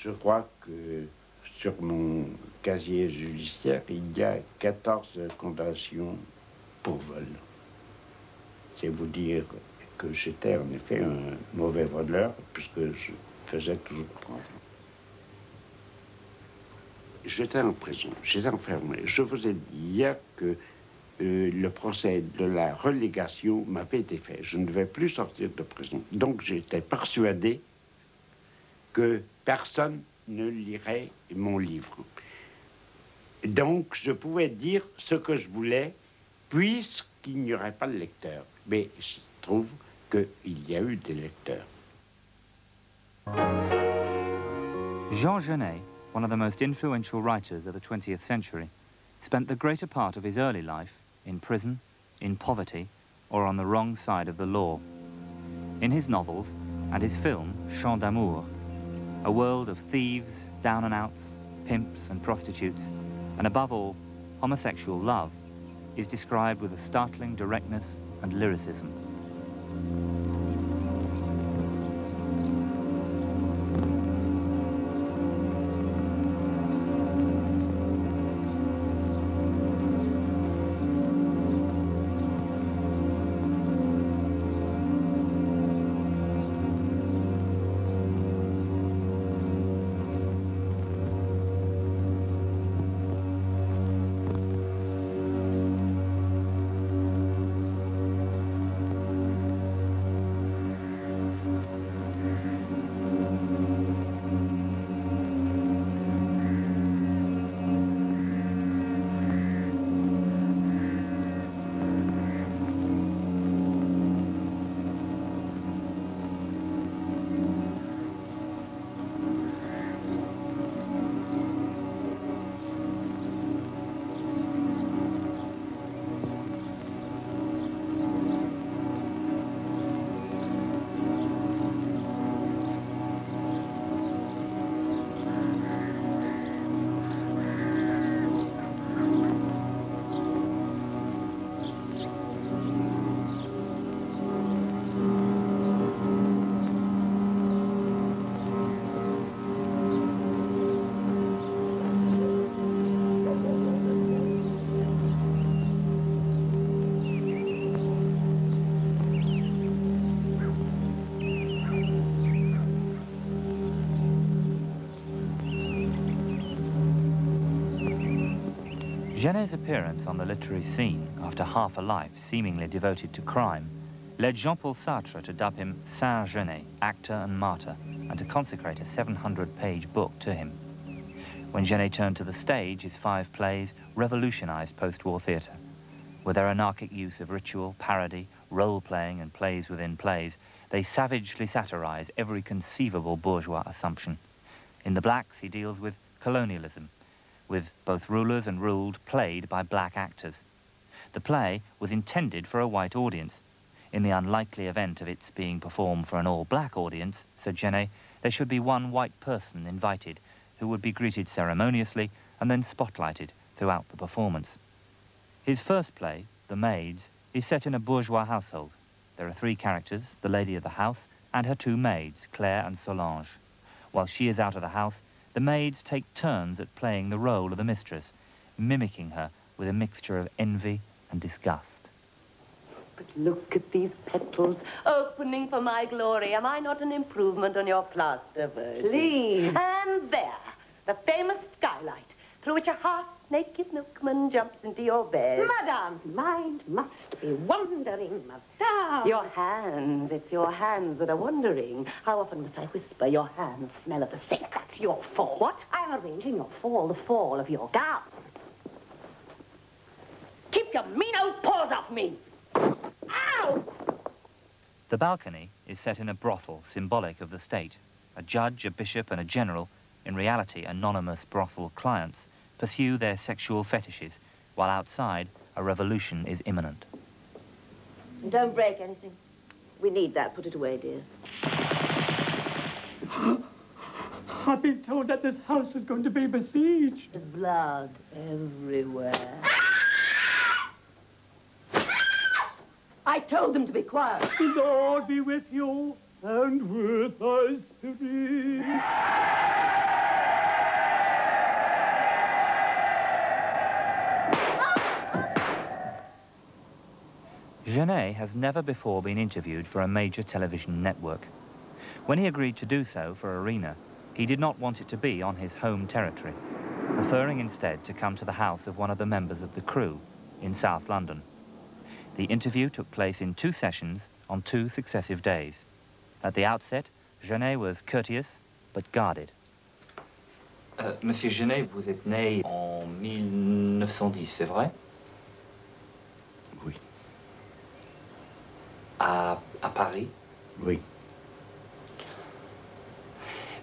Je crois que sur mon casier judiciaire, il y a 14 condamnations pour vol. C'est vous dire que j'étais en effet un mauvais voleur, puisque je faisais toujours prendre. J'étais en prison, j'étais enfermé. Je vous ai dit hier que le procès de la relégation m'avait été fait. Je ne devais plus sortir de prison. Donc j'étais persuadé que personne ne lirait mon livre. Donc je pouvais dire ce que je voulais, puisqu'il n'y aurait pas de lecteur. Mais je trouve qu'il y a eu des lecteurs. Jean Genet, one of the most influential writers of the 20th century, spent the greater part of his early life in prison, in poverty, or on the wrong side of the law. In his novels and his film, Chant d'Amour, a world of thieves, down-and-outs, pimps and prostitutes, and above all, homosexual love, is described with a startling directness and lyricism. Genet's appearance on the literary scene after half a life seemingly devoted to crime led Jean-Paul Sartre to dub him Saint Genet, actor and martyr, and to consecrate a 700-page book to him. When Genet turned to the stage, his 5 plays revolutionized post-war theatre. With their anarchic use of ritual, parody, role-playing and plays within plays, they savagely satirize every conceivable bourgeois assumption. In The Blacks, he deals with colonialism, with both rulers and ruled played by black actors. The play was intended for a white audience. In the unlikely event of its being performed for an all-black audience, said Genet, there should be one white person invited who would be greeted ceremoniously and then spotlighted throughout the performance. His first play, The Maids, is set in a bourgeois household. There are 3 characters, the lady of the house and her 2 maids, Claire and Solange. While she is out of the house, the maids take turns at playing the role of the mistress, mimicking her with a mixture of envy and disgust. But look at these petals opening for my glory. Am I not an improvement on your plaster virgin? Please. And there, the famous skylight through which a half-naked milkman jumps into your bed. Madame's mind must be wandering, madame. Your hands, it's your hands that are wandering. How often must I whisper, your hands smell of the sink? That's your fault. What? I'm arranging your fall, the fall of your gown. Keep your mean old paws off me! Ow! The Balcony is set in a brothel symbolic of the state. A judge, a bishop and a general, in reality anonymous brothel clients, pursue their sexual fetishes, while outside a revolution is imminent. Don't break anything. We need that. Put it away, dear. I've been told that this house is going to be besieged. There's blood everywhere. I told them to be quiet. The Lord be with you and with thy spirit. Genet has never before been interviewed for a major television network. When he agreed to do so for Arena, he did not want it to be on his home territory, preferring instead to come to the house of one of the members of the crew in South London. The interview took place in 2 sessions on 2 successive days. At the outset, Genet was courteous but guarded. Monsieur Genet, vous êtes né en 1910, c'est vrai? Oui. À Paris? Oui.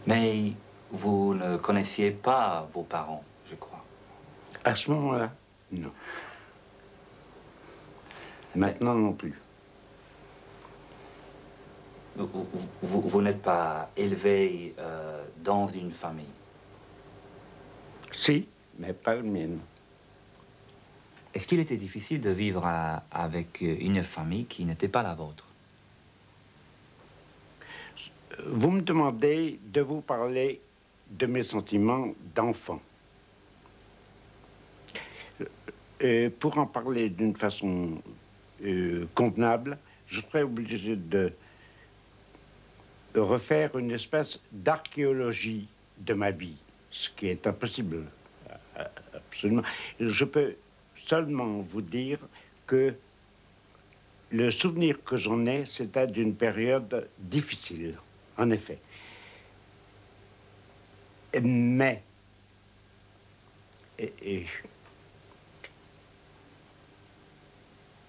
Mais vous ne connaissiez pas vos parents, je crois. À ce moment-là, non. Maintenant non plus. Vous n'êtes pas élevé dans une famille? Si, mais pas la mienne. Est-ce qu'il était difficile de vivre avec une famille qui n'était pas la vôtre? Vous me demandez de vous parler de mes sentiments d'enfant. Pour en parler d'une façon convenable, je serais obligé de refaire une espèce d'archéologie de ma vie, ce qui est impossible, absolument. Je peux seulement vous dire que le souvenir que j'en ai, c'était d'une période difficile, en effet. Mais,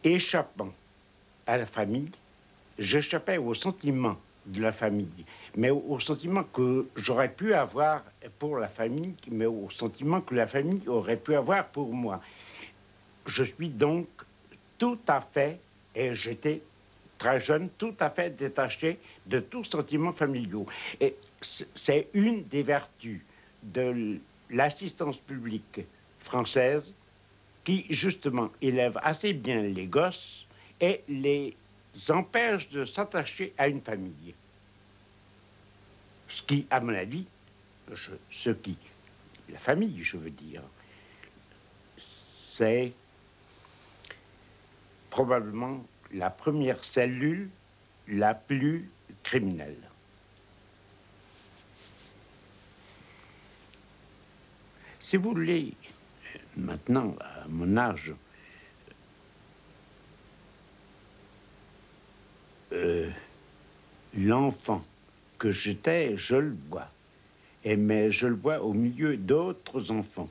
échappant à la famille, j'échappais aux sentiments de la famille, mais aux sentiments que j'aurais pu avoir pour la famille, mais aux sentiments que la famille aurait pu avoir pour moi. Je suis donc tout à fait, et j'étais très jeune, tout à fait détaché de tous sentiments familiaux. Et c'est une des vertus de l'assistance publique française qui, justement, élève assez bien les gosses et les empêche de s'attacher à une famille. Ce qui, à mon avis, la famille, je veux dire, c'est probablement la première cellule la plus criminelle. Si vous voulez, maintenant, à mon âge, l'enfant que j'étais, je le vois. Mais je le vois au milieu d'autres enfants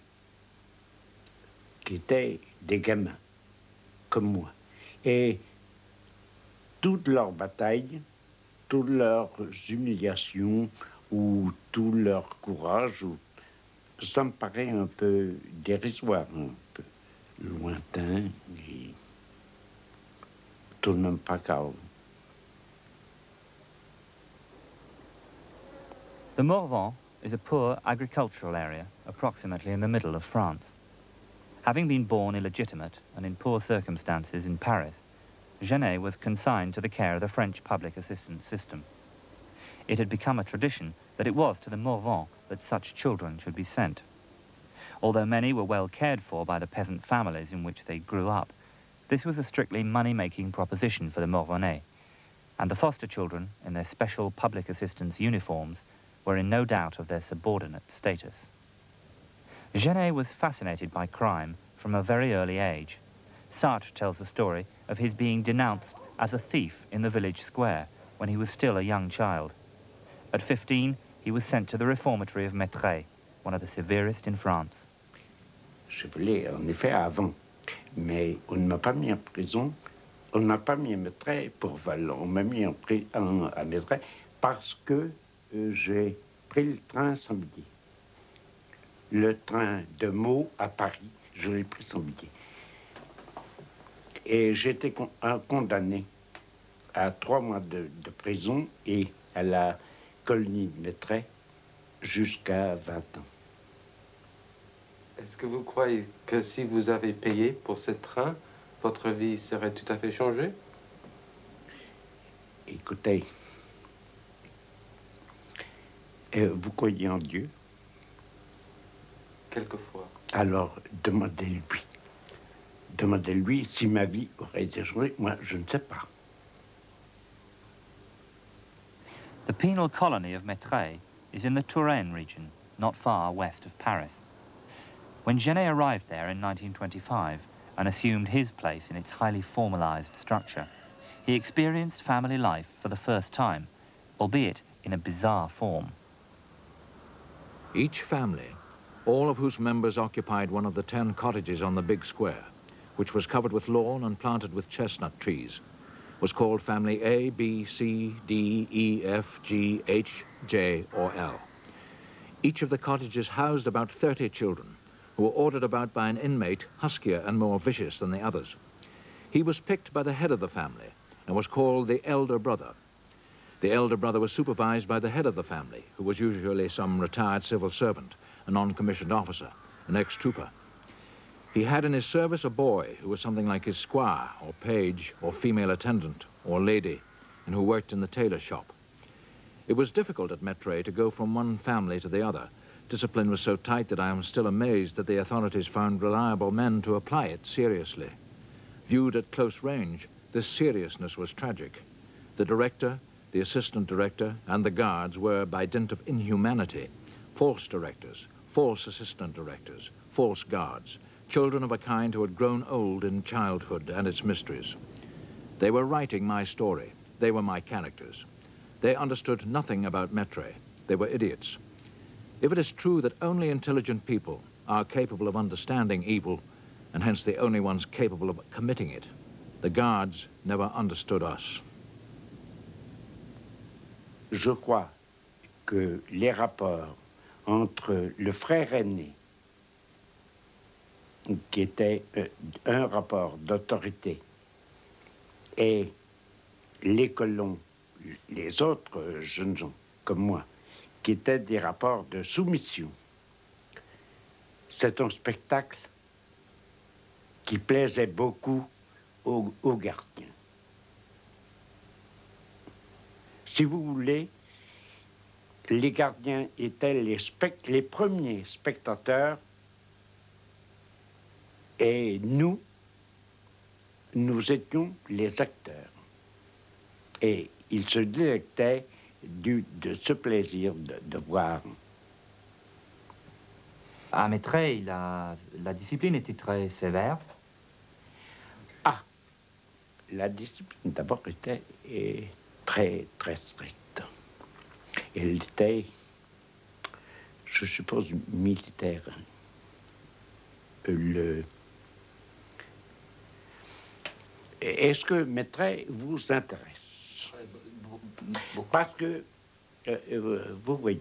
qui étaient des gamins, comme moi. Et toutes leurs batailles, toutes leurs humiliations ou tout leur courage, ça me paraît un peu dérisoire, un peu lointain et tout de même pas calme. The Morvan is a poor agricultural area, approximately in the middle of France. Having been born illegitimate and in poor circumstances in Paris, Genet was consigned to the care of the French public assistance system. It had become a tradition that it was to the Morvan that such children should be sent. Although many were well cared for by the peasant families in which they grew up, this was a strictly money-making proposition for the Morvanais, and the foster children, in their special public assistance uniforms, were in no doubt of their subordinate status. Genet was fascinated by crime from a very early age. Sartre tells the story of his being denounced as a thief in the village square when he was still a young child. At 15, he was sent to the reformatory of Mettray, one of the severest in France. Je voulais en effet avant, mais on ne m'a pas mis en prison, on ne m'a pas mis à Mettray pour vol, on m'a mis à Mettray parce que j'ai pris le train sans billet. Le train de Meaux à Paris, je l'ai pris sans billet. Et j'ai été condamné à 3 mois de prison et à la colonie de Mettray jusqu'à 20 ans. Est-ce que vous croyez que si vous avez payé pour ce train, votre vie serait tout à fait changée? Écoutez, vous croyez en Dieu? Quelquefois. Alors, demandez-lui. Demandez-lui si ma vie aurait été changée. Moi, je ne sais pas. The penal colony of Mettray is in the Touraine region, not far west of Paris. When Genet arrived there in 1925 and assumed his place in its highly formalized structure, he experienced family life for the first time, albeit in a bizarre form. Each family, all of whose members occupied one of the 10 cottages on the big square, which was covered with lawn and planted with chestnut trees, was called family A, B, C, D, E, F, G, H, J, or L. Each of the cottages housed about 30 children, who were ordered about by an inmate huskier and more vicious than the others. He was picked by the head of the family and was called the elder brother. The elder brother was supervised by the head of the family, who was usually some retired civil servant, a non-commissioned officer, an ex-trooper. He had in his service a boy who was something like his squire, or page, or female attendant, or lady, and who worked in the tailor shop. It was difficult at Mettray to go from one family to the other. Discipline was so tight that I am still amazed that the authorities found reliable men to apply it seriously. Viewed at close range, this seriousness was tragic. The director, the assistant director, and the guards were, by dint of inhumanity, false directors, false assistant directors, false guards, children of a kind who had grown old in childhood and its mysteries. They were writing my story. They were my characters. They understood nothing about Mettray. They were idiots. If it is true that only intelligent people are capable of understanding evil, and hence the only ones capable of committing it, the guards never understood us. Je crois que les rapports entre le frère aîné, qui était un rapport d'autorité, et les colons, les autres jeunes gens comme moi, qui étaient des rapports de soumission. C'est un spectacle qui plaisait beaucoup aux gardiens. Si vous voulez, les gardiens étaient les premiers spectateurs et nous étions les acteurs. Et ils se délectaient de ce plaisir de voir. À Mettray, la discipline était très sévère. Ah, la discipline d'abord était très, très stricte. Elle était, je suppose, militaire. Est-ce que Mettray vous intéresse? Parce que, vous voyez,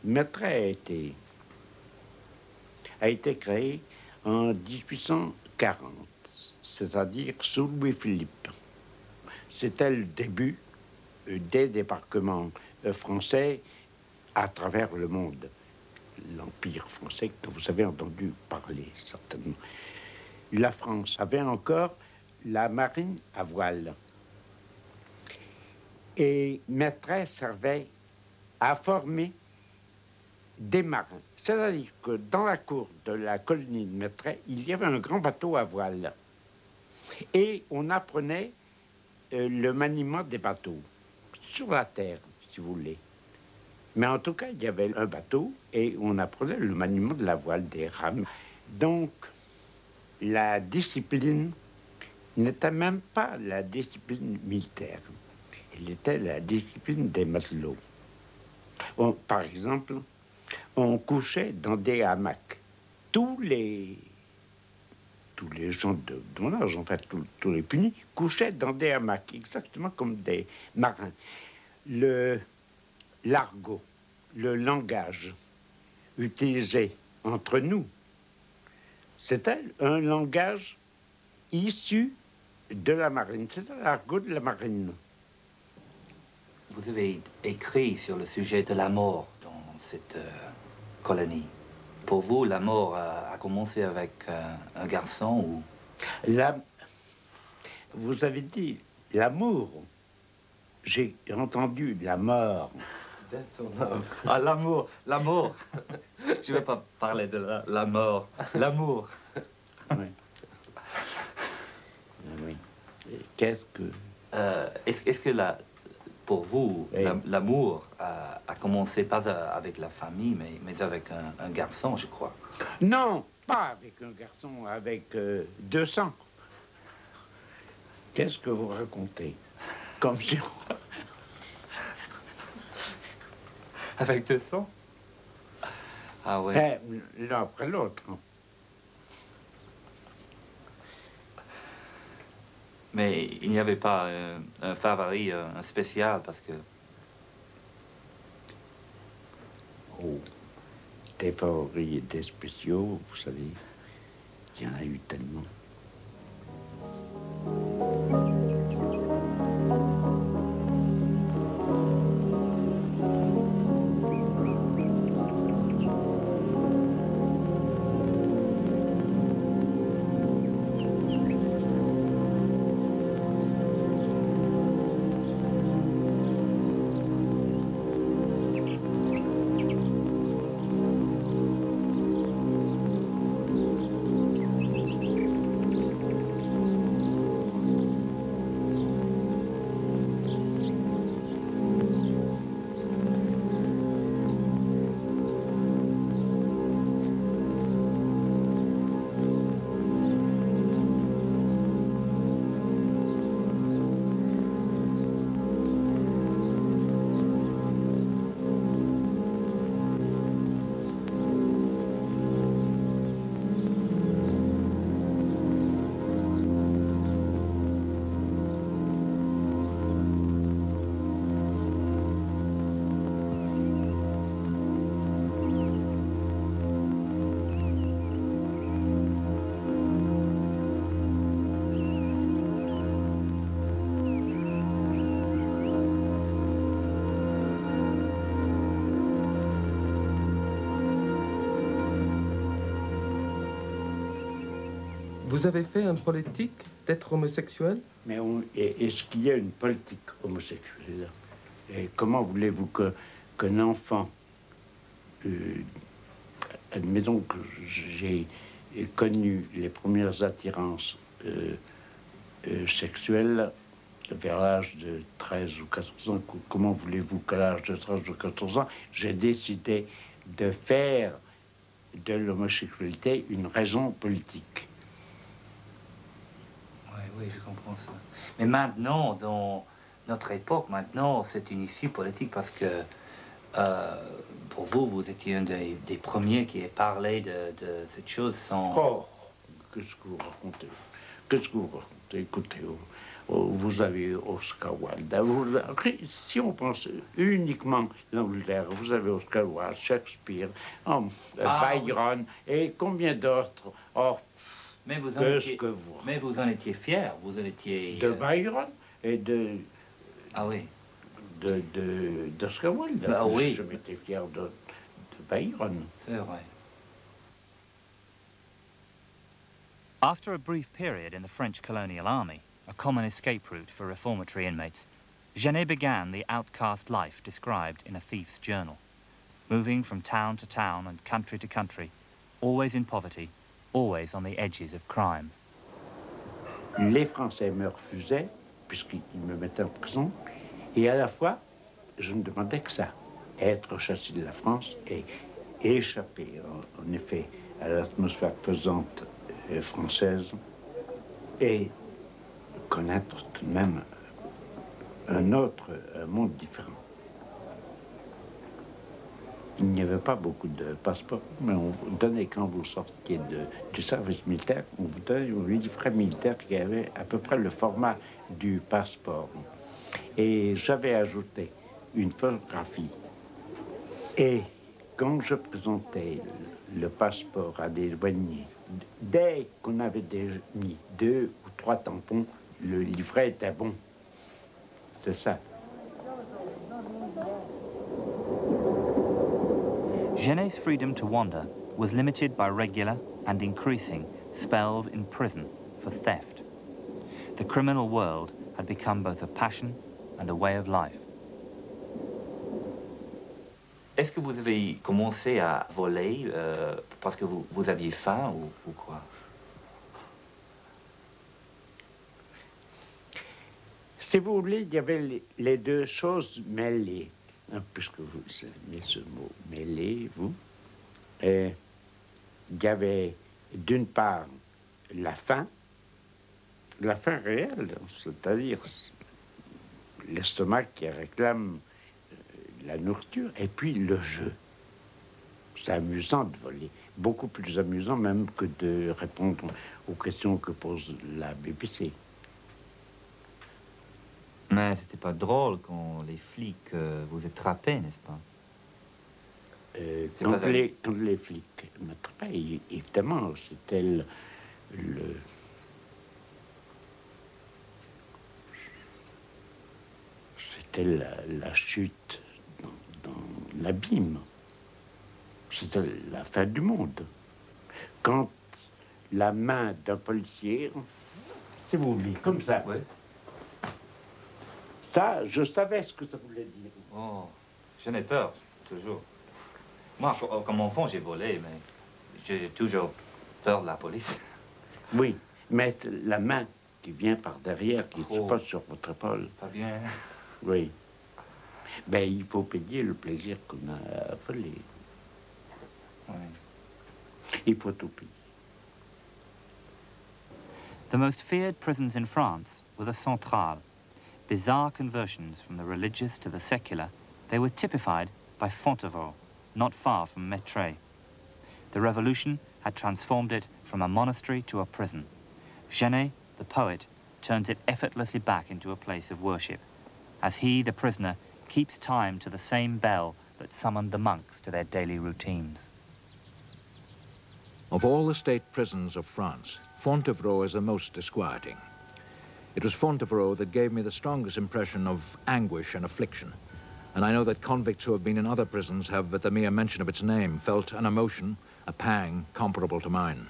Mettray a été créé en 1840, c'est-à-dire sous Louis-Philippe. C'était le début des débarquements français à travers le monde. L'Empire français que vous avez entendu parler, certainement. La France avait encore la marine à voile. Et Mettray servait à former des marins. C'est-à-dire que dans la cour de la colonie de Mettray, il y avait un grand bateau à voile. Et on apprenait le maniement des bateaux, sur la terre, si vous voulez. Mais en tout cas, il y avait un bateau et on apprenait le maniement de la voile, des rames. Donc, la discipline n'était même pas la discipline militaire. Elle était la discipline des matelots. Par exemple, on couchait dans des hamacs. Tous les gens de mon âge, en fait, tous les punis, couchaient dans des hamacs, exactement comme des marins. L'argot, le langage utilisé entre nous, c'était un langage issu de la marine. C'était l'argot de la marine. Vous avez écrit sur le sujet de la mort dans cette colonie. Pour vous, la mort a commencé avec un garçon ou... Vous avez dit l'amour. J'ai entendu la mort. Death or love? Ah, l'amour, l'amour. Je ne vais pas parler de la mort. L'amour. Oui. Oui. Qu'est-ce que... Est-ce que pour vous, Oui. l'amour a commencé pas avec la famille, mais avec un garçon, je crois? Non, pas avec un garçon, avec 200. Qu'est-ce que vous racontez? Comme si... Avec 200? Ah ouais. L'un après l'autre. Mais il n'y avait pas un favori, un spécial, parce que... Oh, des favoris et des spéciaux, vous savez, il y en a eu tellement. Vous avez fait un politique d'être homosexuel? Mais est-ce qu'il y a une politique homosexuelle? Et comment voulez-vous qu'un enfant... admettons que j'ai connu les premières attirances sexuelles vers l'âge de 13 ou 14 ans. Comment voulez-vous qu'à l'âge de 13 ou 14 ans, j'ai décidé de faire de l'homosexualité une raison politique? Oui, je comprends ça. Mais maintenant, dans notre époque, maintenant, c'est une issue politique parce que pour vous, vous étiez un des premiers qui a parlé de cette chose sans... Oh, qu'est-ce que vous racontez? Qu'est-ce que vous racontez? Écoutez, vous avez Oscar Wilde. Si on pense uniquement l'Angleterre, vous avez Oscar Wilde, Shakespeare, Byron et combien d'autres? Oh, mais vous en étiez fier, vous en étiez... De Byron et de... Ah oui. d'Oscar Wilde. Ah oui. Je m'étais fier de Byron. C'est vrai. After a brief period in the French colonial army, a common escape route for reformatory inmates, Genet began the outcast life described in A Thief's Journal, moving from town to town and country to country, always in poverty, always on the edges of crime. Les Français me refusaient, puisqu'ils me mettaient en prison, et à la fois, je ne demandais que ça, être chassé de la France et échapper, en effet, à l'atmosphère pesante française et connaître tout de même un monde différent. Il n'y avait pas beaucoup de passeports, mais on vous donnait, quand vous sortiez du service militaire, on vous donnait un livret militaire qui avait à peu près le format du passeport. Et j'avais ajouté une photographie. Et quand je présentais le passeport à des douaniers, dès qu'on avait déjà mis 2 ou 3 tampons, le livret était bon. C'est ça. Genet's freedom to wander was limited by regular and increasing spells in prison for theft. The criminal world had become both a passion and a way of life. Est-ce que vous avez commencé à voler parce que vous aviez faim ou quoi? Si vous voulez, il y avait les deux choses mêlées, hein, puisque vous aimez ce mot mêlé, vous. Il y avait d'une part la faim réelle, c'est-à-dire l'estomac qui réclame la nourriture, et puis le jeu. C'est amusant de voler, beaucoup plus amusant même que de répondre aux questions que pose la BBC. Mais c'était pas drôle quand les flics vous attrapaient, n'est-ce pas? Quand les flics m'attrapaient, évidemment, c'était c'était la chute dans l'abîme. C'était la fin du monde. Quand la main d'un policier, si vous voulez, comme ça, Ouais. ça, je savais ce que ça voulait dire. Oh, j'en ai peur, toujours. Moi, comme enfant, j'ai volé, mais j'ai toujours peur de la police. Oui, mais la main qui vient par derrière, qui se Oh. pose sur votre épaule. Pas bien. Oui. Ben, il faut payer le plaisir qu'on a volé. Oui. Il faut tout payer. The most feared prisons in France were the Centrales. Bizarre conversions from the religious to the secular, they were typified by Fontevraud, not far from Mettray. The revolution had transformed it from a monastery to a prison. Genet, the poet, turns it effortlessly back into a place of worship, as he, the prisoner, keeps time to the same bell that summoned the monks to their daily routines. Of all the state prisons of France, Fontevraud is the most disquieting. It was Fontevraud that gave me the strongest impression of anguish and affliction, and I know that convicts who have been in other prisons have, at the mere mention of its name, felt an emotion, a pang, comparable to mine.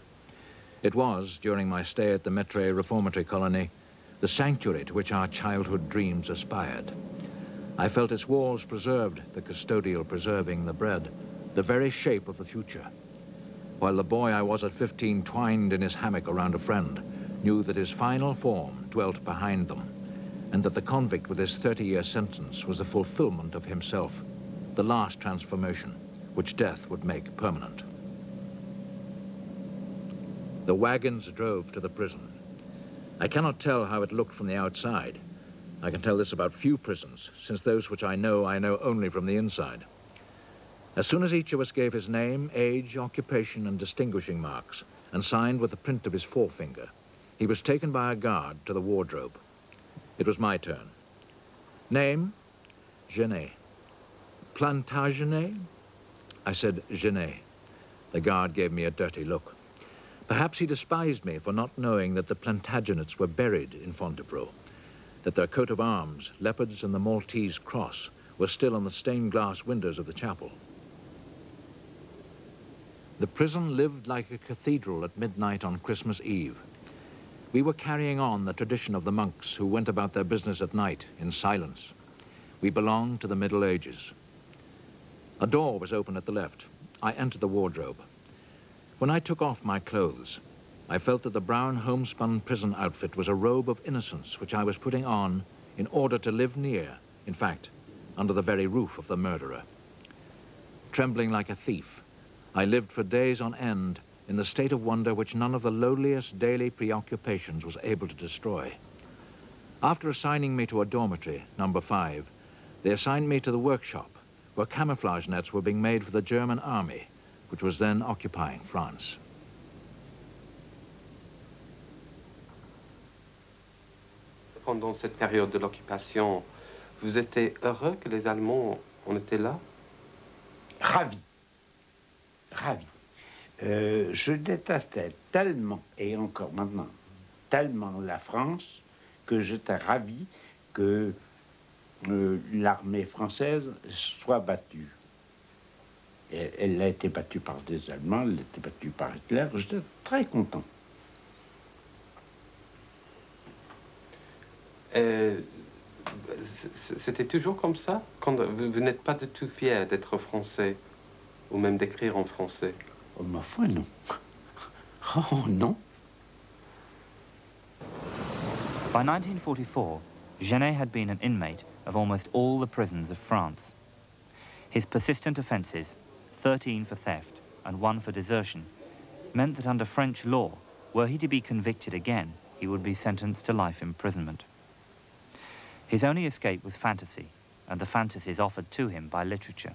It was, during my stay at the Mettray Reformatory Colony, the sanctuary to which our childhood dreams aspired. I felt its walls preserved, the custodial preserving the bread, the very shape of the future. While the boy I was at 15 twined in his hammock around a friend, knew that his final form dwelt behind them, and that the convict with his 30-year sentence was the fulfillment of himself, the last transformation, which death would make permanent. The wagons drove to the prison. I cannot tell how it looked from the outside. I can tell this about few prisons, since those which I know only from the inside. As soon as each of us gave his name, age, occupation, and distinguishing marks, and signed with the print of his forefinger, he was taken by a guard to the wardrobe. It was my turn. Name? Genet. Plantagenet? I said Genet. The guard gave me a dirty look. Perhaps he despised me for not knowing that the Plantagenets were buried in Fontevraud, that their coat of arms, leopards and the Maltese cross, were still on the stained glass windows of the chapel. The prison lived like a cathedral at midnight on Christmas Eve. We were carrying on the tradition of the monks who went about their business at night in silence. We belonged to the Middle Ages. A door was open at the left. I entered the wardrobe. When I took off my clothes, I felt that the brown homespun prison outfit was a robe of innocence which I was putting on in order to live near, in fact, under the very roof of the murderer. Trembling like a thief, I lived for days on end in the state of wonder which none of the lowliest daily preoccupations was able to destroy. After assigning me to a dormitory, number 5, they assigned me to the workshop, where camouflage nets were being made for the German army, which was then occupying France. Pendant cette période de l'occupation, vous étiez heureux que les Allemands en étaient là? Ravi. Ravi. Je détestais tellement, et encore maintenant, tellement la France, que j'étais ravi que l'armée française soit battue. Elle a été battue par des Allemands, elle a été battue par Hitler. J'étais très content. c'était toujours comme ça? Quand vous n'êtes pas du tout fier d'être français, ou même d'écrire en français? Oh, ma foi, non. Oh, non. By 1944, Genet had been an inmate of almost all the prisons of France. His persistent offences, 13 for theft and 1 for desertion, meant that under French law, were he to be convicted again, he would be sentenced to life imprisonment. His only escape was fantasy, and the fantasies offered to him by literature.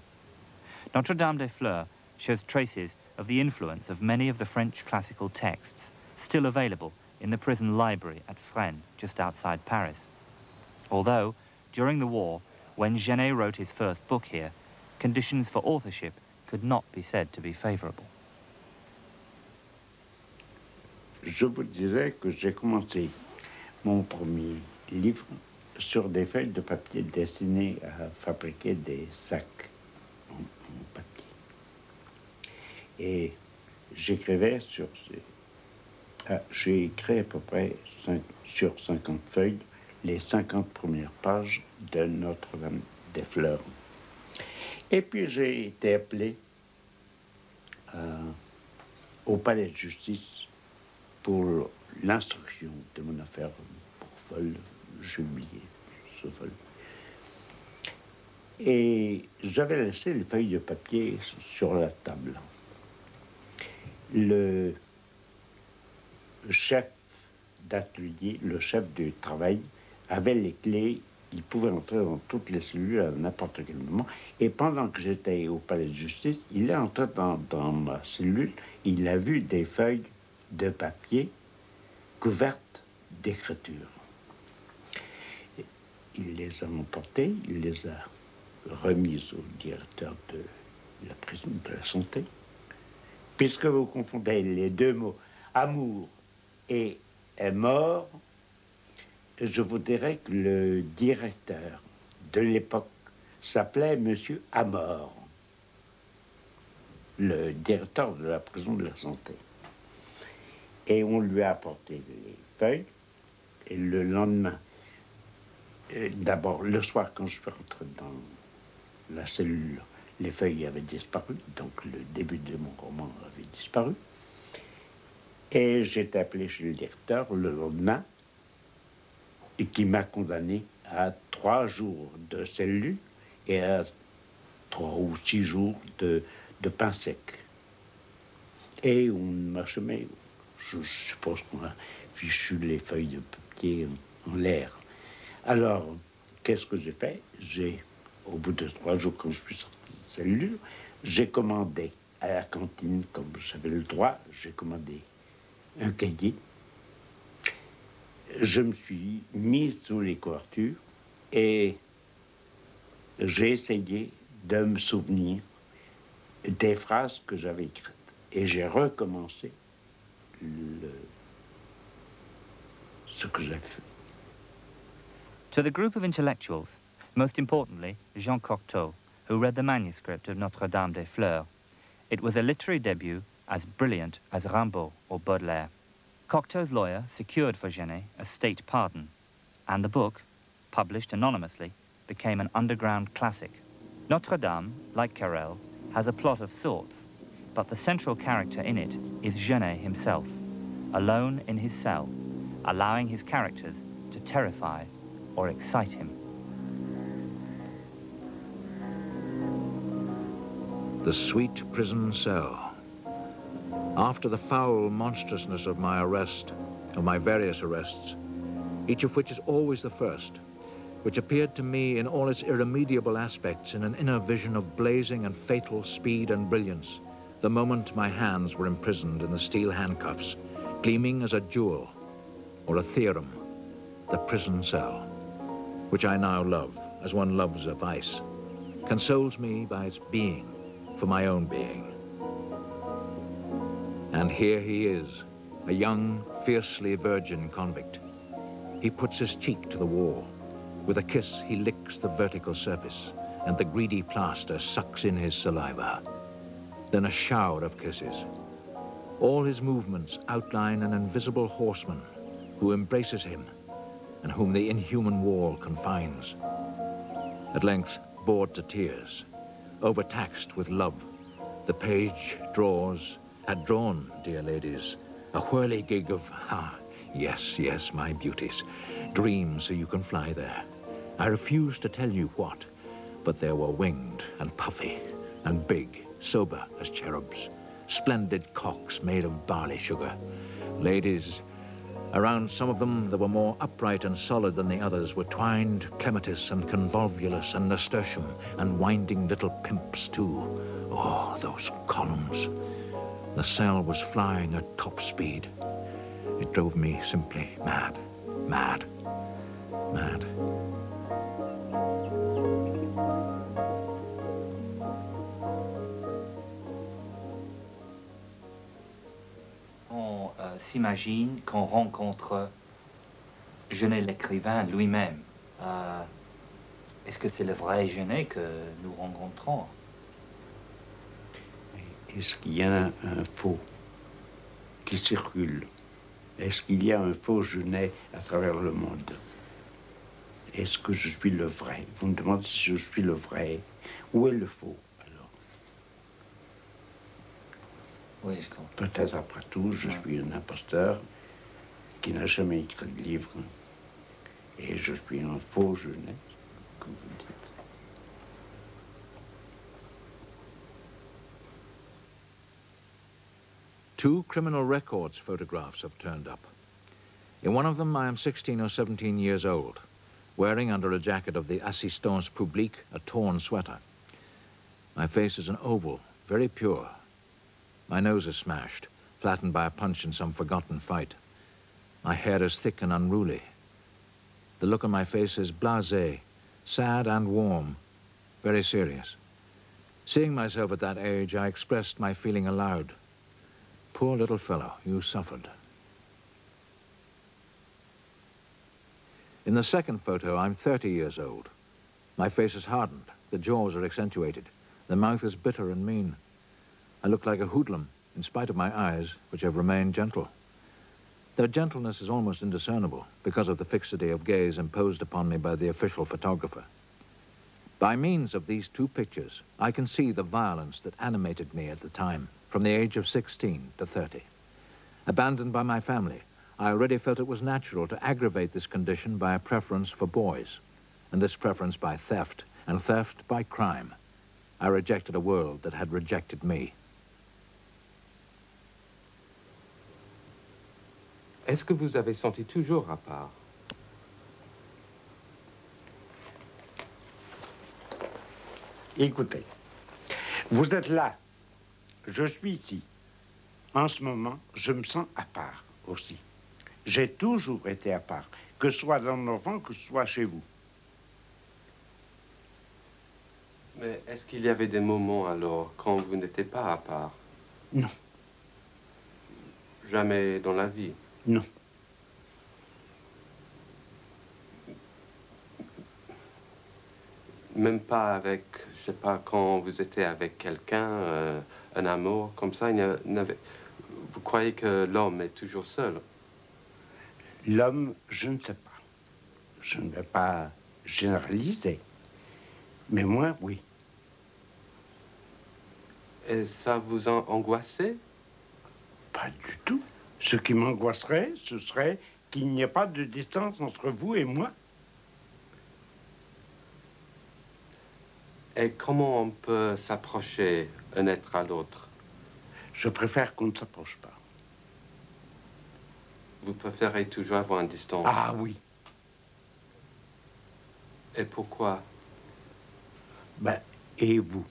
Notre-Dame des Fleurs shows traces of the influence of many of the French classical texts still available in the prison library at Fresnes, just outside Paris. Although, during the war, when Genet wrote his first book here, conditions for authorship could not be said to be favorable. Je vous dirais que j'ai commencé mon premier livre sur des feuilles de papier destinées à fabriquer des sacs en papier. Et j'écrivais sur ces... j'ai écrit à peu près sur 50 feuilles les 50 premières pages de Notre-Dame des Fleurs. Et puis j'ai été appelé au palais de justice pour l'instruction de mon affaire pour vol, j'ai oublié ce vol. Et j'avais laissé les feuilles de papier sur la table. Le chef d'atelier, le chef du travail, avait les clés. Il pouvait entrer dans toutes les cellules à n'importe quel moment. Et pendant que j'étais au palais de justice, il est entré dans ma cellule. Il a vu des feuilles de papier couvertes d'écriture. Il les a emportées, il les a remises au directeur de la prison de la santé. Puisque vous confondez les deux mots amour et mort, je vous dirais que le directeur de l'époque s'appelait Monsieur Amor, le directeur de la prison de la santé. Et on lui a apporté les feuilles, et le lendemain, d'abord le soir quand je suis rentré dans la cellule, les feuilles avaient disparu, donc le début de mon roman avait disparu. Et j'ai été appelé chez le directeur le lendemain, et qui m'a condamné à 3 jours de cellule et à 3 ou 6 jours de pain sec. Et on m'a semé, je suppose qu'on a fichu les feuilles de papier en l'air. Alors, qu'est-ce que j'ai fait? Au bout de 3 jours, quand je suis sorti de cellule, j'ai commandé à la cantine, comme j'avais le droit, j'ai commandé un cahier. Je me suis mis sous les couvertures et j'ai essayé de me souvenir des phrases que j'avais écrites. Et j'ai recommencé ce que j'ai fait. To the group of intellectuals, most importantly Jean Cocteau, who read the manuscript of Notre-Dame des Fleurs, it was a literary debut as brilliant as Rimbaud or Baudelaire. Cocteau's lawyer secured for Genet a state pardon, and the book, published anonymously, became an underground classic. Notre-Dame, like Carrel, has a plot of sorts, but the central character in it is Genet himself, alone in his cell, allowing his characters to terrify or excite him. The sweet prison cell. After the foul monstrousness of my arrest, of my various arrests, each of which is always the first, which appeared to me in all its irremediable aspects in an inner vision of blazing and fatal speed and brilliance, the moment my hands were imprisoned in the steel handcuffs, gleaming as a jewel or a theorem, the prison cell, which I now love as one loves a vice, consoles me by its being for my own being. And here he is, a young, fiercely virgin convict. He puts his cheek to the wall. With a kiss, he licks the vertical surface, and the greedy plaster sucks in his saliva. Then a shower of kisses. All his movements outline an invisible horseman who embraces him and whom the inhuman wall confines. At length, bored to tears, overtaxed with love, the page draws, had drawn, dear ladies, a whirligig of, yes, yes, my beauties, dreams so you can fly there. I refuse to tell you what, but they were winged and puffy and big, sober as cherubs, splendid cocks made of barley sugar. Ladies, around some of them that were more upright and solid than the others were twined clematis and convolvulus and nasturtium and winding little pimps too. Oh, those columns. The cell was flying at top speed. It drove me simply mad, mad, mad. On s'imagine qu'on rencontre Genet l'écrivain lui-même. Est-ce que c'est le vrai Genet que nous rencontrons? Est-ce qu'il y a un faux qui circule? Est-ce qu'il y a un faux Genet à travers le monde? Est-ce que je suis le vrai? Vous me demandez si je suis le vrai. Où est le faux, alors? Oui, je comprends. Peut-être après tout, je suis un imposteur qui n'a jamais écrit de livre. Et je suis un faux Genet, comme vous dites. Two criminal records photographs have turned up. In one of them, I am 16 or 17 years old, wearing under a jacket of the Assistance Publique a torn sweater. My face is an oval, very pure. My nose is smashed, flattened by a punch in some forgotten fight. My hair is thick and unruly. The look on my face is blasé, sad and warm, very serious. Seeing myself at that age, I expressed my feeling aloud. Poor little fellow, you suffered. In the second photo, I'm 30 years old. My face is hardened, the jaws are accentuated, the mouth is bitter and mean. I look like a hoodlum, in spite of my eyes, which have remained gentle. Their gentleness is almost indiscernible because of the fixity of gaze imposed upon me by the official photographer. By means of these two pictures, I can see the violence that animated me at the time, from the age of 16 to 30. Abandoned by my family, I already felt it was natural to aggravate this condition by a preference for boys, and this preference by theft, and theft by crime. I rejected a world that had rejected me. Est-ce que vous avez senti toujours à part? Écoutez, vous êtes là. Je suis ici. En ce moment, je me sens à part aussi. J'ai toujours été à part, que ce soit dans mon enfant, que ce soit chez vous. Mais est-ce qu'il y avait des moments alors quand vous n'étiez pas à part? Non. Jamais dans la vie? Non. Même pas avec, je sais pas, quand vous étiez avec quelqu'un, un amour comme ça, vous croyez que l'homme est toujours seul? L'homme, je ne sais pas. Je ne vais pas généraliser. Mais moi, oui. Et ça vous angoissait? Pas du tout. Ce qui m'angoisserait, ce serait qu'il n'y ait pas de distance entre vous et moi. Et comment on peut s'approcher un être à l'autre? Je préfère qu'on ne s'approche pas. Vous préférez toujours avoir une distance? Ah oui. Et pourquoi? Ben, et vous?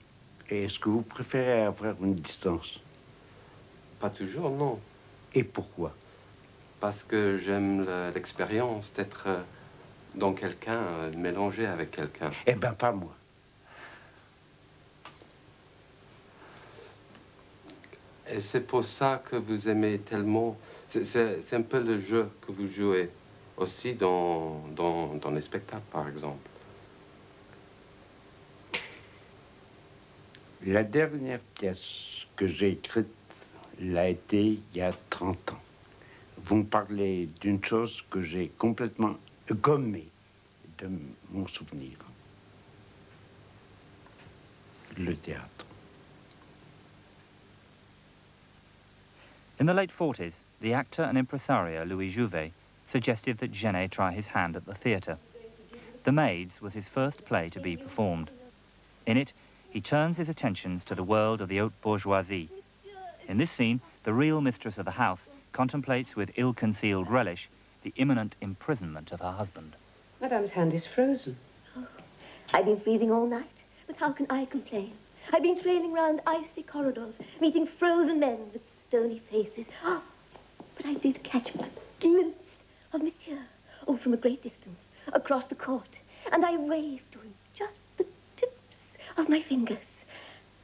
Est-ce que vous préférez avoir une distance? Pas toujours, non. Et pourquoi? Parce que j'aime l'expérience d'être dans quelqu'un, mélangé avec quelqu'un. Eh ben, pas moi. Et c'est pour ça que vous aimez tellement... C'est un peu le jeu que vous jouez aussi dans les spectacles, par exemple. La dernière pièce que j'ai écrite l'a été il y a 30 ans. Vous me parlez d'une chose que j'ai complètement gommée de mon souvenir. le théâtre. In the late 40s, the actor and impresario Louis Jouvet suggested that Genet try his hand at the theatre. The Maids was his first play to be performed. In it, he turns his attentions to the world of the haute bourgeoisie. In this scene, the real mistress of the house contemplates with ill-concealed relish the imminent imprisonment of her husband. Madame's hand is frozen. Oh, I've been freezing all night, but how can I complain? I've been trailing round icy corridors, meeting frozen men with stony faces. Oh, but I did catch a glimpse of Monsieur, oh, from a great distance, across the court, and I waved to him just the tips of my fingers.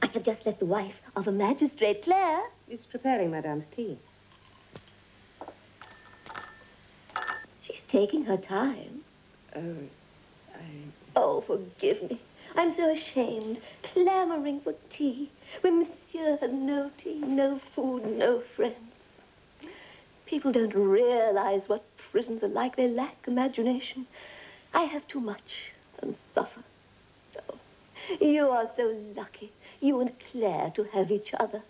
I have just left the wife of a magistrate. Claire is preparing Madame's tea. She's taking her time. Oh, forgive me. I'm so ashamed, clamoring for tea, when Monsieur has no tea, no food, no friends. People don't realize what prisons are like. They lack imagination. I have too much and suffer. Oh, you are so lucky, you and Claire, to have each other.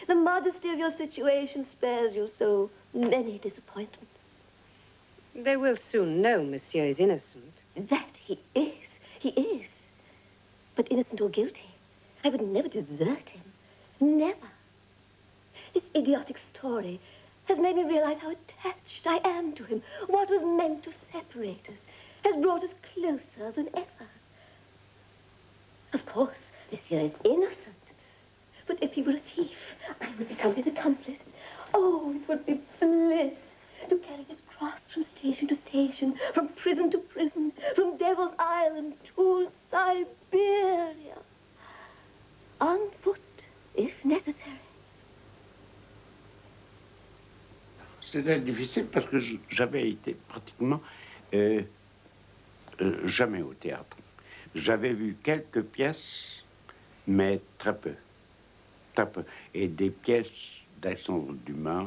The modesty of your situation spares you so many disappointments. They will soon know Monsieur is innocent. That he is. He is. But innocent or guilty, I would never desert him. Never. This idiotic story has made me realize how attached I am to him. What was meant to separate us has brought us closer than ever. Of course, Monsieur is innocent. But if he were a thief, I would become his accomplice. Oh, it would be bliss to carry his cross from station to station, from prison to prison, from Devil's Island to Siberia. On foot, if necessary. C'était difficile parce que j'avais été pratiquement jamais au théâtre. J'avais vu quelques pièces, mais très peu. Très peu. Et des pièces d'Alexandre Dumas.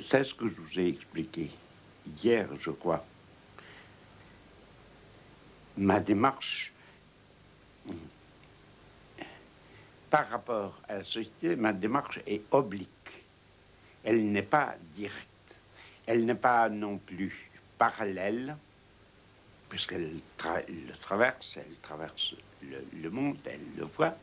C'est ce que je vous ai expliqué hier, je crois. Ma démarche, par rapport à la société, ma démarche est oblique. Elle n'est pas directe. Elle n'est pas non plus parallèle, puisqu'elle le traverse, elle traverse le monde, elle le voit.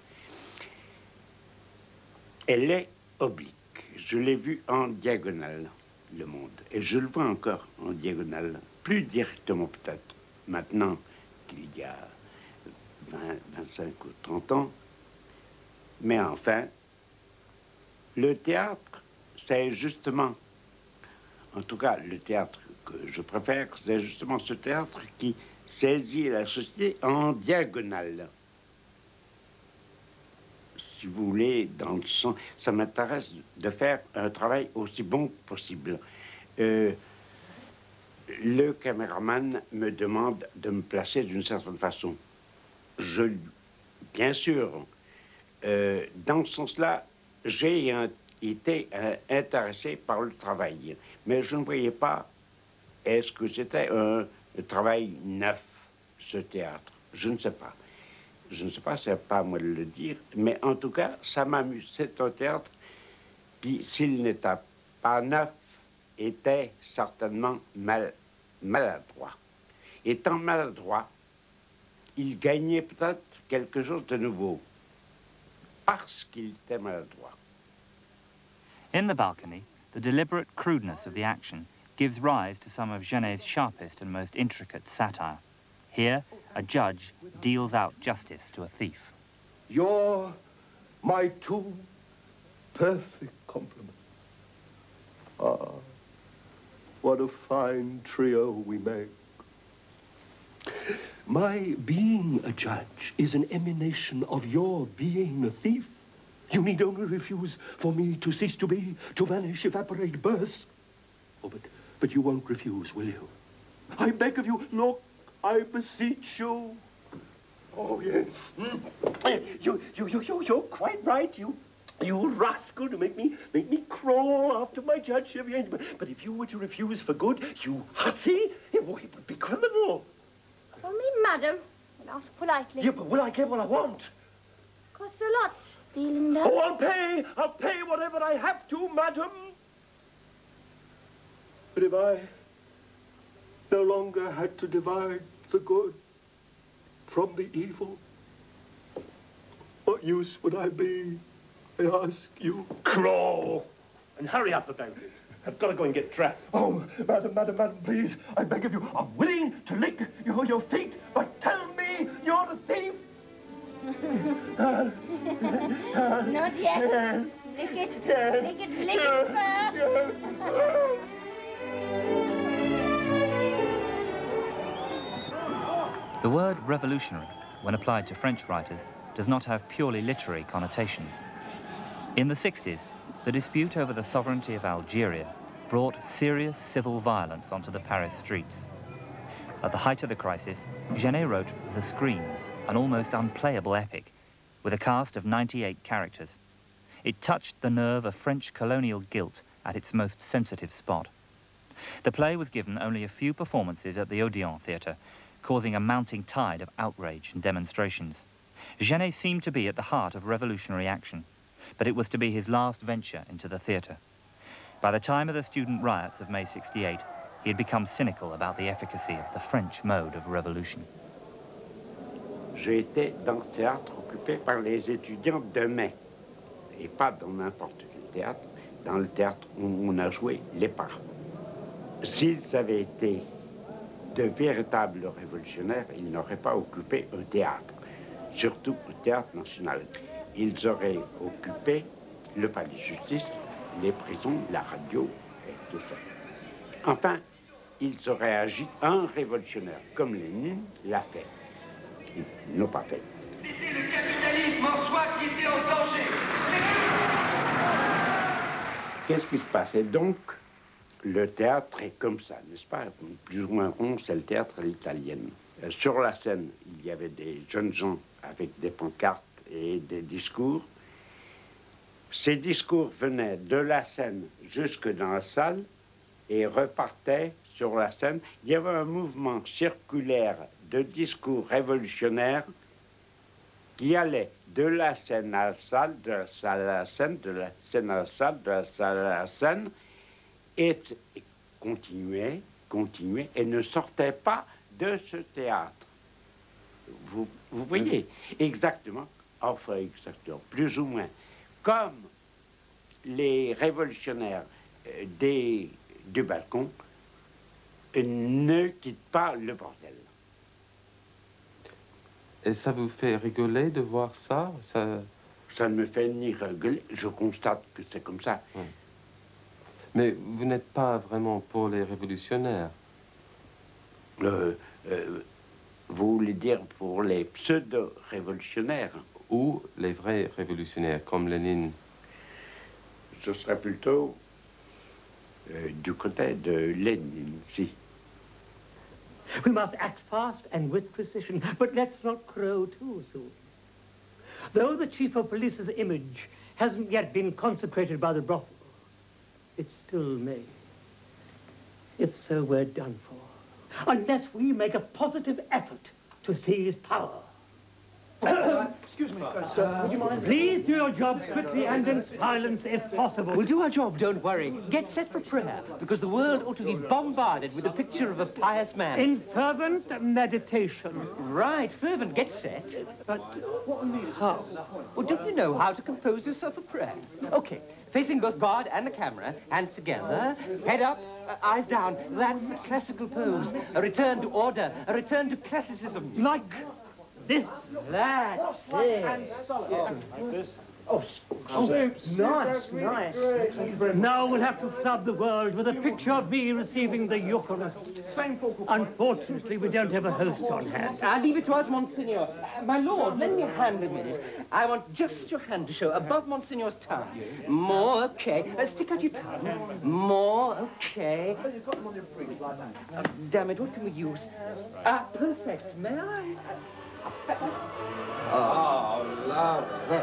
Elle est oblique. Je l'ai vu en diagonale, le monde. Et je le vois encore en diagonale, plus directement peut-être, maintenant qu'il y a 20, 25 ou 30 ans. Mais enfin, le théâtre, c'est justement, en tout cas le théâtre que je préfère, c'est justement ce théâtre qui saisit la société en diagonale. Si vous voulez, dans le sens, ça m'intéresse de faire un travail aussi bon que possible. Le caméraman me demande de me placer d'une certaine façon. Bien sûr, dans ce sens-là, j'ai été intéressé par le travail, mais je ne voyais pas est-ce que c'était un travail neuf, ce théâtre. Je ne sais pas. Je ne sais pas, c'est pas à moi de le dire, mais en tout cas, ça m'amuse. C'est un théâtre qui, s'il n'était pas neuf, était certainement maladroit. Étant maladroit, il gagnait peut-être quelque chose de nouveau, parce qu'il était maladroit. In the balcony, the deliberate crudeness of the action gives rise to some of Genet's sharpest and most intricate satire. Here, a judge deals out justice to a thief. You're my two perfect compliments. Ah, what a fine trio we make. My being a judge is an emanation of your being a thief. You need only refuse for me to cease to be, to vanish, evaporate, burst. Oh, but you won't refuse, will you? I beg of you, look, I beseech you. Oh, yes. You're quite right, you rascal, to make me crawl after my judge. But if you were to refuse for good, you hussy, it would be criminal. Call me madam. Not politely. Yeah, but will I get what I want? Costs a lot, stealing that. Oh, I'll pay whatever I have to, madam. But if I no longer had to divide the good from the evil, what use would I be, I ask you? Crawl! And hurry up about it. I've got to go and get dressed. Oh, madam, please, I beg of you, I'm willing to lick your feet, but tell me you're the thief. Not yet. Lick it first. The word revolutionary, when applied to French writers, does not have purely literary connotations. In the 60s, the dispute over the sovereignty of Algeria brought serious civil violence onto the Paris streets. At the height of the crisis, Genet wrote The Screams, an almost unplayable epic, with a cast of 98 characters. It touched the nerve of French colonial guilt at its most sensitive spot. The play was given only a few performances at the Odeon Theatre, causing a mounting tide of outrage and demonstrations. Genet seemed to be at the heart of revolutionary action, but it was to be his last venture into the theatre. By the time of the student riots of May '68, he had become cynical about the efficacy of the French mode of revolution. J'étais dans ce théâtre occupé par les étudiants de mai, et pas dans n'importe quel théâtre, dans le théâtre où on a joué les parts. S'ils avaient été de véritables révolutionnaires, ils n'auraient pas occupé un théâtre, surtout le théâtre national. Ils auraient occupé le palais de justice, les prisons, la radio et tout ça. Enfin, ils auraient agi un révolutionnaire, comme Lénine l'a fait. Ils n'ont pas fait. C'était le capitalisme en soi qui était en danger. Qu'est-ce qui se passait donc? Le théâtre est comme ça, n'est-ce pas? Plus ou moins rond, c'est le théâtre à l'italienne. Sur la scène, il y avait des jeunes gens avec des pancartes et des discours. Ces discours venaient de la scène jusque dans la salle et repartaient sur la scène. Il y avait un mouvement circulaire de discours révolutionnaires qui allait de la scène à la salle, de la salle à la scène, de la scène à la salle, de la salle à la scène, et continuait, et ne sortait pas de ce théâtre. Vous voyez, exactement, enfin exactement, plus ou moins, comme les révolutionnaires du balcon ne quittent pas le bordel. Et ça vous fait rigoler de voir ça? Ça ne me fait ni rigoler, je constate que c'est comme ça. Oui. Mais vous n'êtes pas vraiment pour les révolutionnaires? Vous voulez dire pour les pseudo-révolutionnaires? Ou les vrais révolutionnaires, comme Lénine? Je serais plutôt du côté de Lénine, si. We must act fast and with precision, but let's not crow too soon. Though the chief of police's image hasn't yet been consecrated by the brothel, it still may. If so, we're done for, unless we make a positive effort to seize power. Excuse me, sir, would you mind? Please do your jobs quickly and in silence if possible. We'll do our job, don't worry. Get set for prayer, because the world ought to be bombarded with the picture of a pious man. In fervent meditation. Right, fervent. Get set. But how? Well, don't you know how to compose yourself for prayer? Okay, facing both God and the camera, hands together, head up, eyes down. That's the classical pose. A return to order, a return to classicism. Like this. That's it. Like this. Oh, nice. Now we'll have to flood the world with a picture of me receiving the Eucharist. Unfortunately, we don't have a host on hand. I'll leave it to us, Monsignor. My lord, lend me a hand a minute. I want just your hand to show above Monsignor's tongue. More, okay. Stick out your tongue. More, okay. Damn it, what can we use? Perfect. May I? Oh, lovely.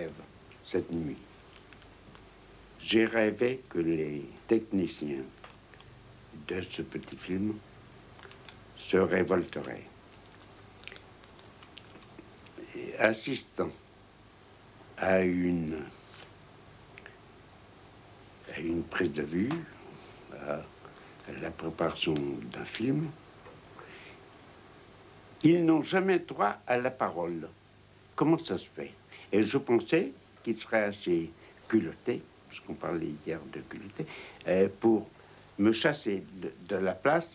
rêve cette nuit. J'ai rêvé que les techniciens de ce petit film se révolteraient. Et assistant à une prise de vue, à la préparation d'un film, ils n'ont jamais droit à la parole. Comment ça se fait? Et je pensais qu'ils seraient assez culottés, parce qu'on parlait hier de culottés, pour me chasser de la place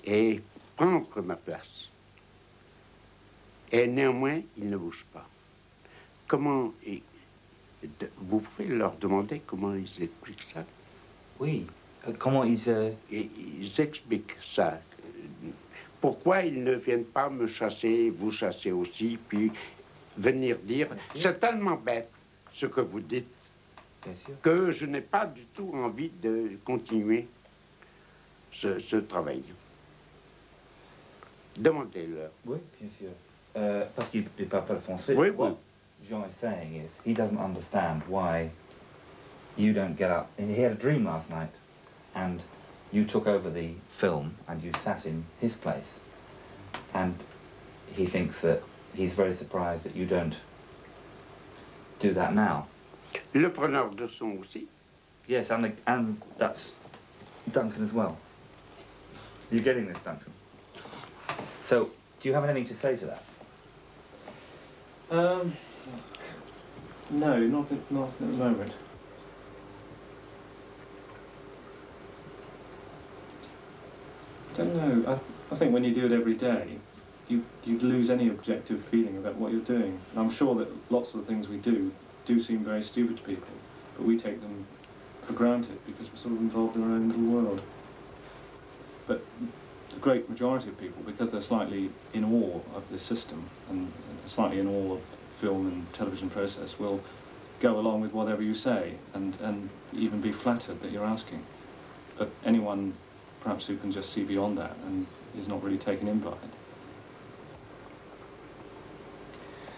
et prendre ma place. Et néanmoins, ils ne bougent pas. Comment... Vous pouvez leur demander comment ils expliquent ça? Oui, comment ils... Ils expliquent ça. Pourquoi ils ne viennent pas me chasser, vous chasser aussi, puis venir dire, c'est tellement bête ce que vous dites, que je n'ai pas du tout envie de continuer ce travail. Demandez-leur. Oui, bien sûr. Parce qu'il ne parle pas le français. Oui, oui. What Jean is saying is he doesn't understand why you don't get up. He had a dream last night, and you took over the film, and you sat in his place. And he thinks that he's very surprised that you don't do that now. Le preneur de son aussi. Yes, and that's Duncan as well. You're getting this, Duncan. So, do you have anything to say to that? No, not at the moment. I don't know. I think when you do it every day, you'd lose any objective feeling about what you're doing. And I'm sure that lots of the things we do seem very stupid to people, but we take them for granted because we're sort of involved in our own little world. But the great majority of people, because they're slightly in awe of the system and slightly in awe of film and television process, will go along with whatever you say and even be flattered that you're asking. But anyone perhaps who can just see beyond that and is not really taken in by it.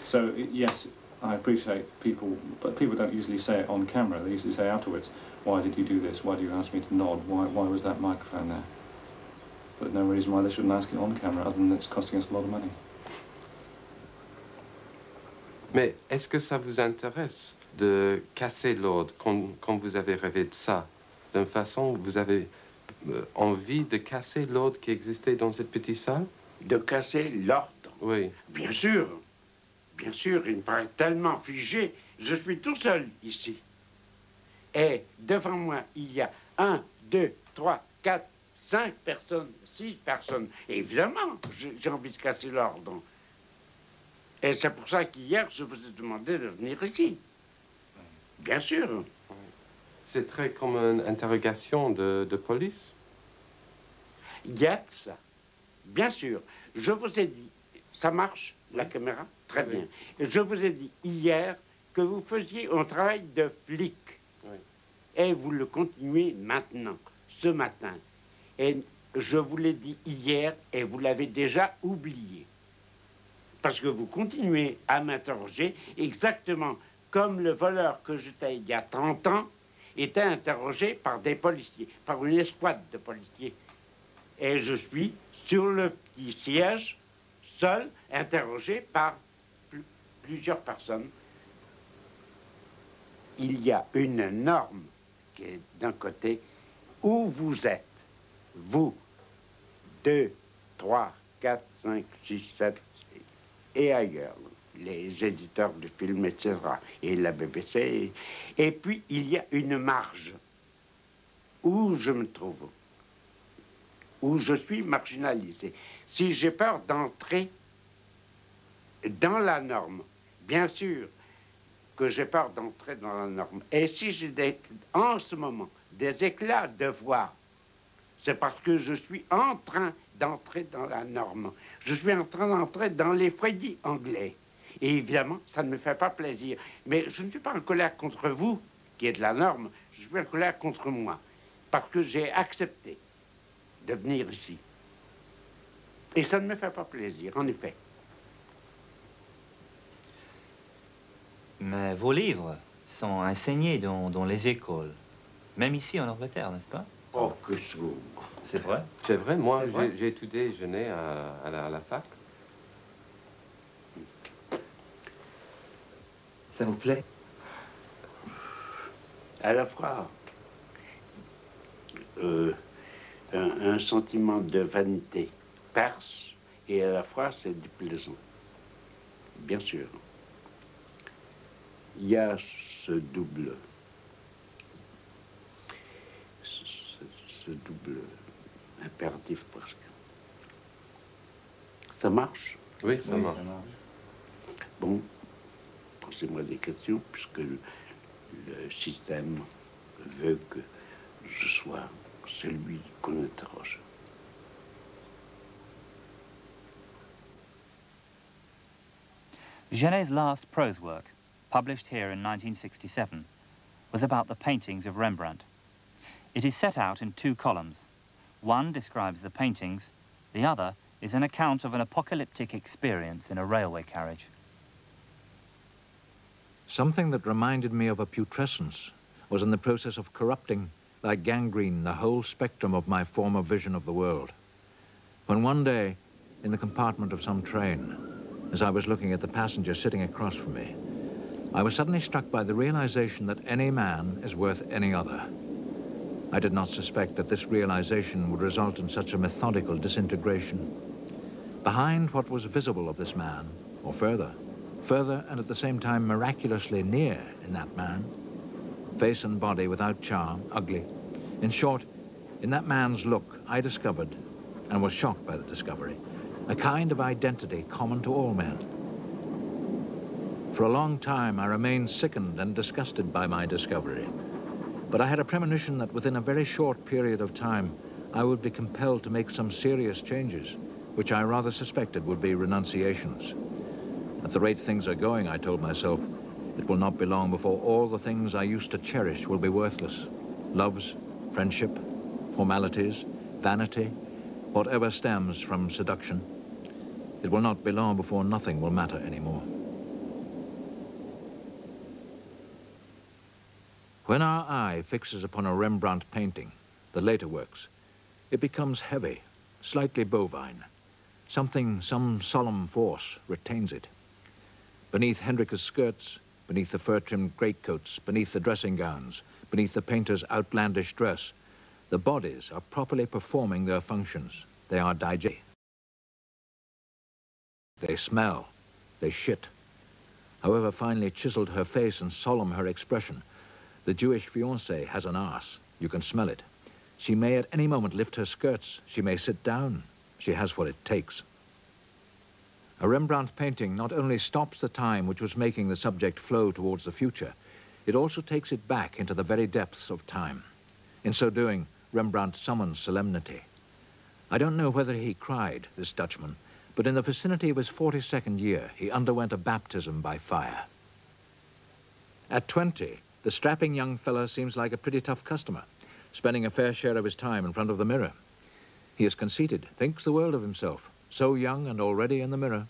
So yes, I appreciate people, but people don't usually say it on camera. They usually say afterwards, why did you do this? Why do you ask me to nod? Why was that microphone there? But no reason why they shouldn't ask it on camera, other than it's costing us a lot of money. Mais est-ce que ça vous intéresse de casser l'ordre quand vous avez rêvé de ça? D'une façon, vous avez envie de casser l'ordre qui existait dans cette petite salle? De casser l'ordre? Oui. Bien sûr. Bien sûr, il me paraît tellement figé. Je suis tout seul ici. Et devant moi, il y a 1, 2, 3, 4, 5 personnes, 6 personnes. Et évidemment, j'ai envie de casser l'ordre. Et c'est pour ça qu'hier, je vous ai demandé de venir ici. Bien sûr. C'est très comme une interrogation de police. Il y a de ça. Bien sûr. Je vous ai dit, ça marche, la caméra? Très bien. Et je vous ai dit hier que vous faisiez un travail de flic. Oui. Et vous le continuez maintenant, ce matin. Et je vous l'ai dit hier et vous l'avez déjà oublié. Parce que vous continuez à m'interroger exactement comme le voleur que j'étais il y a 30 ans était interrogé par des policiers, par une escouade de policiers. Et je suis sur le petit siège, seul, interrogé par plusieurs personnes. Il y a une norme qui est d'un côté où vous êtes, vous, 2, 3, 4, 5, 6, 7, et ailleurs, les éditeurs de films, etc., et la BBC. Et puis, il y a une marge où je me trouve, où je suis marginalisé. Si j'ai peur d'entrer dans la norme, bien sûr que j'ai peur d'entrer dans la norme. Et si j'ai en ce moment des éclats de voix, c'est parce que je suis en train d'entrer dans la norme. Je suis en train d'entrer dans les foyers anglais. Et évidemment, ça ne me fait pas plaisir. Mais je ne suis pas en colère contre vous, qui êtes de la norme. Je suis en colère contre moi. Parce que j'ai accepté de venir ici. Et ça ne me fait pas plaisir, en effet. Mais vos livres sont enseignés dans les écoles, même ici en Angleterre, n'est-ce pas? Oh, que sourd. C'est vrai? C'est vrai, moi j'ai étudié Genet à la fac. Ça vous plaît? À la fois un sentiment de vanité perce et à la fois c'est du plaisant. Bien sûr. Il y a ce double impératif presque. Ça marche? Oui, ça marche. Bon, posez-moi des questions puisque le système veut que je sois celui qu'on interroge. Genet's last prose work, published here in 1967, was about the paintings of Rembrandt. It is set out in 2 columns. One describes the paintings, the other is an account of an apocalyptic experience in a railway carriage. Something that reminded me of a putrescence was in the process of corrupting, like gangrene, the whole spectrum of my former vision of the world. When one day, in the compartment of some train, as I was looking at the passenger sitting across from me, I was suddenly struck by the realization that any man is worth any other. I did not suspect that this realization would result in such a methodical disintegration. Behind what was visible of this man, or further and at the same time miraculously near in that man, face and body without charm, ugly. In short, in that man's look, I discovered, and was shocked by the discovery, a kind of identity common to all men. For a long time, I remained sickened and disgusted by my discovery. But I had a premonition that within a very short period of time, I would be compelled to make some serious changes, which I rather suspected would be renunciations. At the rate things are going, I told myself, it will not be long before all the things I used to cherish will be worthless. Loves, friendship, formalities, vanity, whatever stems from seduction. It will not be long before nothing will matter anymore. When our eye fixes upon a Rembrandt painting, the later works, it becomes heavy, slightly bovine. Some solemn force retains it. Beneath Hendrika's skirts, beneath the fur-trimmed greatcoats, beneath the dressing gowns, beneath the painter's outlandish dress, the bodies are properly performing their functions. They are digested. They smell. They shit. However finely chiseled her face and solemn her expression, the Jewish fiancée has an arse. You can smell it. She may at any moment lift her skirts. She may sit down. She has what it takes. A Rembrandt painting not only stops the time which was making the subject flow towards the future, it also takes it back into the very depths of time. In so doing, Rembrandt summons solemnity. I don't know whether he cried, this Dutchman, but in the vicinity of his 42nd year, he underwent a baptism by fire. At 20, the strapping young fella seems like a pretty tough customer, spending a fair share of his time in front of the mirror. He is conceited, thinks the world of himself, so young and already in the mirror,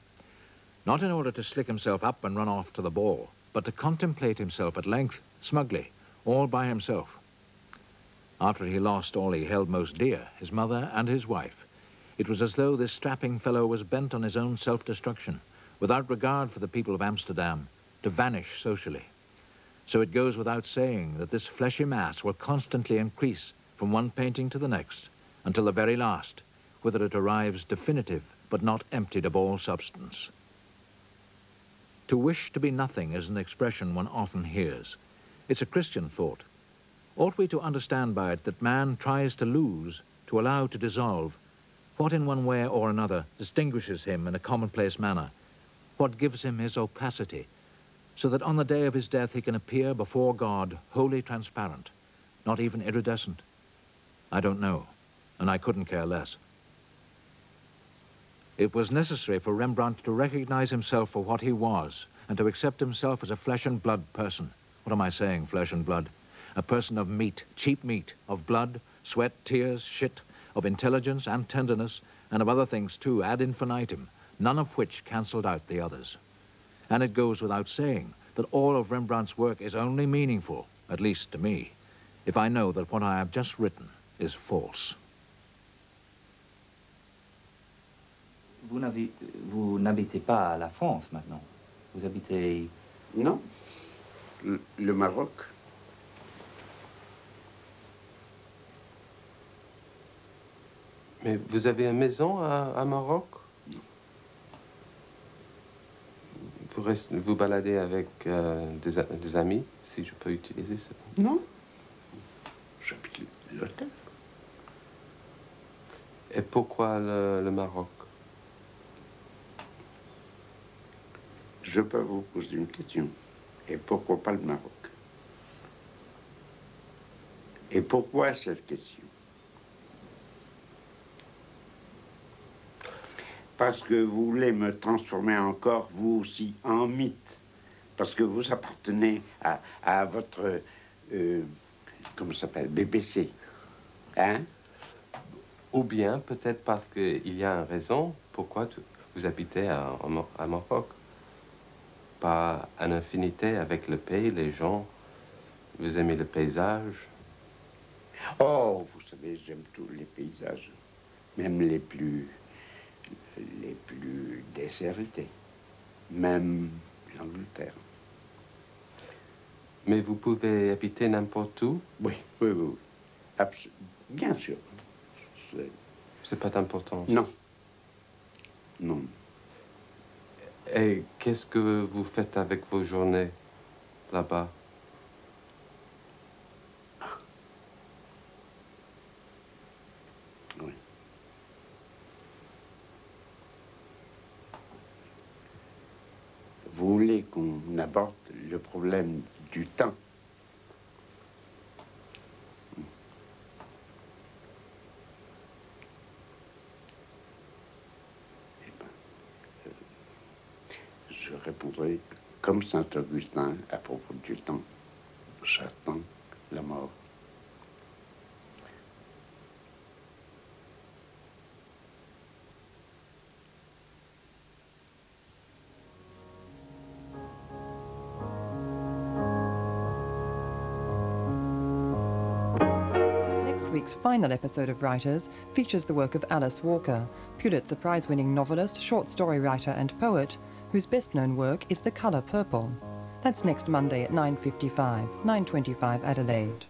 not in order to slick himself up and run off to the ball, but to contemplate himself at length, smugly, all by himself. After he lost all he held most dear, his mother and his wife, it was as though this strapping fellow was bent on his own self-destruction, without regard for the people of Amsterdam, to vanish socially. So it goes without saying that this fleshy mass will constantly increase from one painting to the next, until the very last, whither it arrives definitive, but not emptied of all substance. To wish to be nothing is an expression one often hears. It's a Christian thought. Ought we to understand by it that man tries to lose, to allow to dissolve, what in one way or another distinguishes him in a commonplace manner, what gives him his opacity, so that on the day of his death he can appear before God wholly transparent, not even iridescent? I don't know, and I couldn't care less. It was necessary for Rembrandt to recognize himself for what he was and to accept himself as a flesh and blood person. What am I saying, flesh and blood? A person of meat, cheap meat, of blood, sweat, tears, shit, of intelligence and tenderness, and of other things too, ad infinitum, none of which cancelled out the others. And it goes without saying that all of Rembrandt's work is only meaningful, at least to me, if I know that what I have just written is false. Vous n'habitez pas à la France maintenant. Vous habitez... Non, le Maroc. Mais vous avez une maison à Maroc? Vous baladez avec des amis, si je peux utiliser ça? Non, j'habite l'hôtel. Et pourquoi le Maroc? Je peux vous poser une question. Et pourquoi pas le Maroc? Et pourquoi cette question? Parce que vous voulez me transformer encore, vous aussi, en mythe. Parce que vous appartenez à votre... comment ça s'appelle? BBC. Hein? Ou bien, peut-être parce qu'il y a une raison pourquoi vous habitez à Maroc. Pas une affinité avec le pays, les gens. Vous aimez le paysage? Oh, vous savez, j'aime tous les paysages. Même les plus déshérités. Même l'Angleterre. Mais vous pouvez habiter n'importe où? Oui, oui, oui. Bien sûr. C'est pas important? Non. Non. Et qu'est-ce que vous faites avec vos journées là-bas? Oui. Vous voulez qu'on aborde le problème du temps? Je répondrai comme saint Augustin à propos du temps. J'attends la mort. Next week's final episode of Writers features the work of Alice Walker, Pulitzer Prize-winning novelist, short story writer and poet, whose best-known work is The Colour Purple. That's next Monday at 9:55, 9:25 Adelaide.